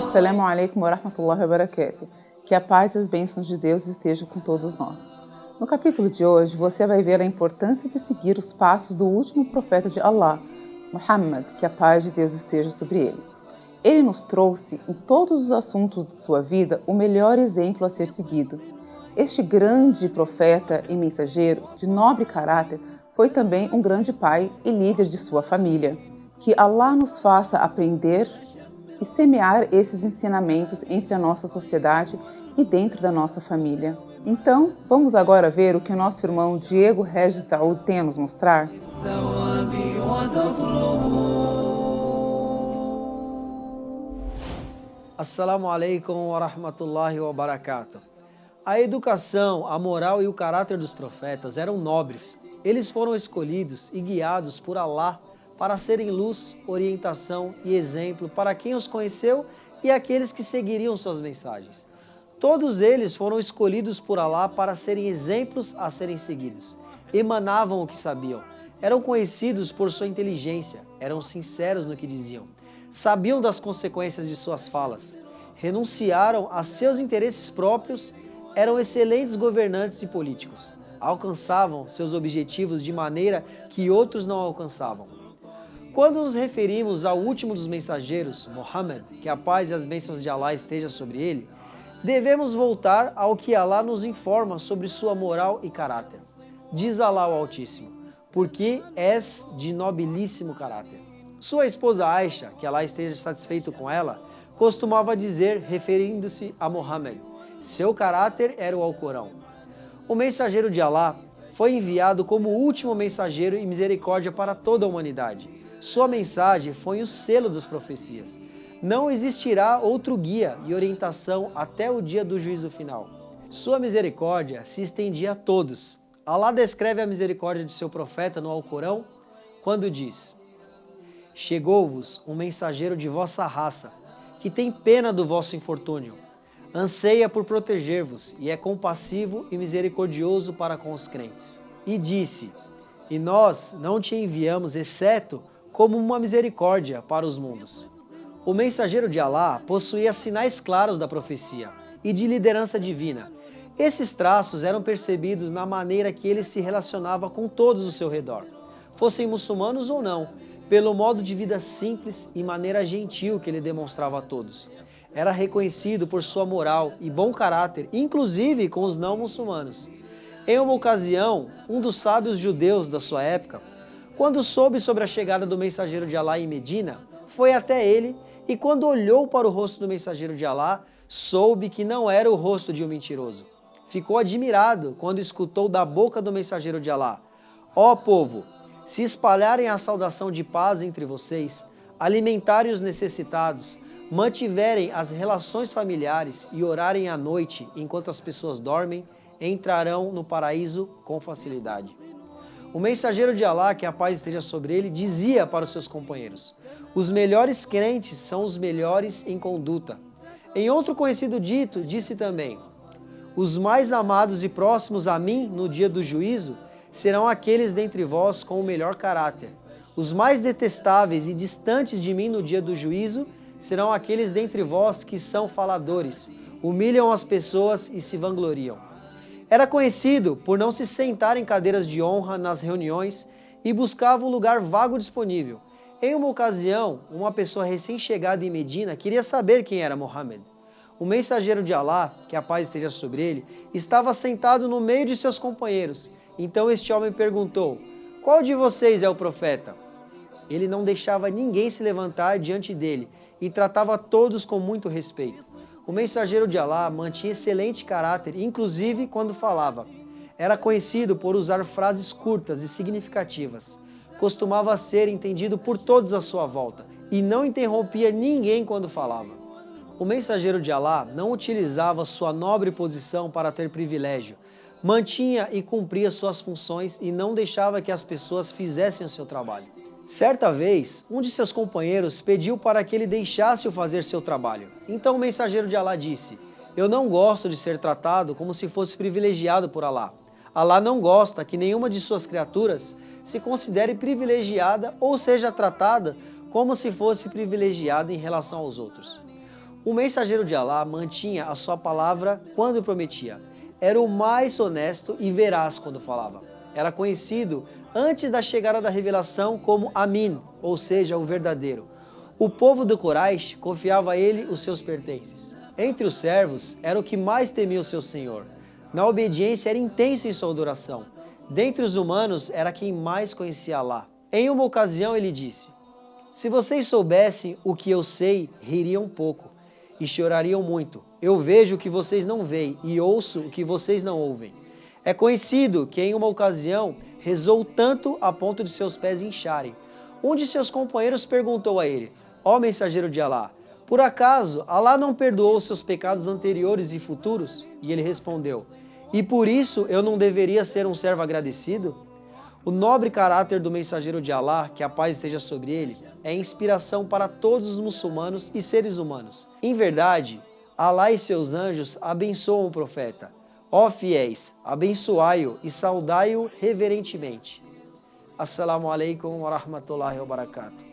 Assalamu alaikum wa rahmatullahi wa barakatuh. Que a paz e as bênçãos de Deus estejam com todos nós. No capítulo de hoje, você vai ver a importância de seguir os passos do último profeta de Allah, Muhammad, que a paz de Deus esteja sobre ele. Ele nos trouxe, em todos os assuntos de sua vida, o melhor exemplo a ser seguido. Este grande profeta e mensageiro, de nobre caráter, foi também um grande pai e líder de sua família. Que Allah nos faça aprender e semear esses ensinamentos entre a nossa sociedade e dentro da nossa família. Então, vamos agora ver o que o nosso irmão Diego Regis Daoud tem a nos mostrar? Assalamu alaikum wa rahmatullahi wa barakatuh. A educação, a moral e o caráter dos profetas eram nobres. Eles foram escolhidos e guiados por Allah para serem luz, orientação e exemplo para quem os conheceu e aqueles que seguiriam suas mensagens. Todos eles foram escolhidos por Allah para serem exemplos a serem seguidos. Emanavam o que sabiam, eram conhecidos por sua inteligência, eram sinceros no que diziam, sabiam das consequências de suas falas, renunciaram a seus interesses próprios, eram excelentes governantes e políticos, alcançavam seus objetivos de maneira que outros não alcançavam. Quando nos referimos ao último dos mensageiros, Muhammad, que a paz e as bênçãos de Allah estejam sobre ele, devemos voltar ao que Allah nos informa sobre sua moral e caráter. Diz Allah o Altíssimo, porque és de nobilíssimo caráter. Sua esposa Aisha, que Allah esteja satisfeito com ela, costumava dizer, referindo-se a Muhammad, seu caráter era o Alcorão. O mensageiro de Allah foi enviado como o último mensageiro e misericórdia para toda a humanidade. Sua mensagem foi o selo das profecias. Não existirá outro guia e orientação até o dia do juízo final. Sua misericórdia se estendia a todos. Allah descreve a misericórdia de seu profeta no Alcorão quando diz: chegou-vos um mensageiro de vossa raça, que tem pena do vosso infortúnio, anseia por proteger-vos e é compassivo e misericordioso para com os crentes. E disse: e nós não te enviamos exceto como uma misericórdia para os mundos. O mensageiro de Allah possuía sinais claros da profecia e de liderança divina. Esses traços eram percebidos na maneira que ele se relacionava com todos ao seu redor, fossem muçulmanos ou não, pelo modo de vida simples e maneira gentil que ele demonstrava a todos. Era reconhecido por sua moral e bom caráter, inclusive com os não muçulmanos. Em uma ocasião, um dos sábios judeus da sua época, quando soube sobre a chegada do mensageiro de Allah em Medina, foi até ele e quando olhou para o rosto do mensageiro de Allah, soube que não era o rosto de um mentiroso. Ficou admirado quando escutou da boca do mensageiro de Allah: ó povo, se espalharem a saudação de paz entre vocês, alimentarem os necessitados, mantiverem as relações familiares e orarem à noite enquanto as pessoas dormem, entrarão no paraíso com facilidade. O mensageiro de Allah, que a paz esteja sobre ele, dizia para os seus companheiros: os melhores crentes são os melhores em conduta. Em outro conhecido dito, disse também: os mais amados e próximos a mim no dia do juízo serão aqueles dentre vós com o melhor caráter. Os mais detestáveis e distantes de mim no dia do juízo serão aqueles dentre vós que são faladores, humilham as pessoas e se vangloriam. Era conhecido por não se sentar em cadeiras de honra nas reuniões e buscava um lugar vago disponível. Em uma ocasião, uma pessoa recém-chegada em Medina queria saber quem era Muhammad. O mensageiro de Allah, que a paz esteja sobre ele, estava sentado no meio de seus companheiros. Então este homem perguntou: qual de vocês é o profeta? Ele não deixava ninguém se levantar diante dele e tratava todos com muito respeito. O mensageiro de Allah mantinha excelente caráter, inclusive quando falava. Era conhecido por usar frases curtas e significativas. Costumava ser entendido por todos à sua volta e não interrompia ninguém quando falava. O mensageiro de Allah não utilizava sua nobre posição para ter privilégio. Mantinha e cumpria suas funções e não deixava que as pessoas fizessem o seu trabalho. Certa vez, um de seus companheiros pediu para que ele deixasse-o fazer seu trabalho. Então o mensageiro de Allah disse: eu não gosto de ser tratado como se fosse privilegiado por Allah. Allah não gosta que nenhuma de suas criaturas se considere privilegiada ou seja tratada como se fosse privilegiada em relação aos outros. O mensageiro de Alá mantinha a sua palavra quando prometia. Era o mais honesto e veraz quando falava. Era conhecido antes da chegada da revelação como Amin, ou seja, o verdadeiro. O povo do Quraish confiava a ele os seus pertences. Entre os servos, era o que mais temia o seu senhor. Na obediência, era intenso em sua adoração. Dentre os humanos, era quem mais conhecia Alá. Em uma ocasião, ele disse: se vocês soubessem o que eu sei, ririam um pouco e chorariam muito. Eu vejo o que vocês não veem e ouço o que vocês não ouvem. É conhecido que em uma ocasião rezou tanto a ponto de seus pés incharem. Um de seus companheiros perguntou a ele: ó mensageiro de Alá, por acaso Alá não perdoou seus pecados anteriores e futuros? E ele respondeu: e por isso eu não deveria ser um servo agradecido? O nobre caráter do mensageiro de Alá, que a paz esteja sobre ele, é inspiração para todos os muçulmanos e seres humanos. Em verdade, Alá e seus anjos abençoam o profeta. Ó fiéis, abençoai-o e saudai-o reverentemente. Assalamu alaikum wa rahmatullahi wa barakatuh.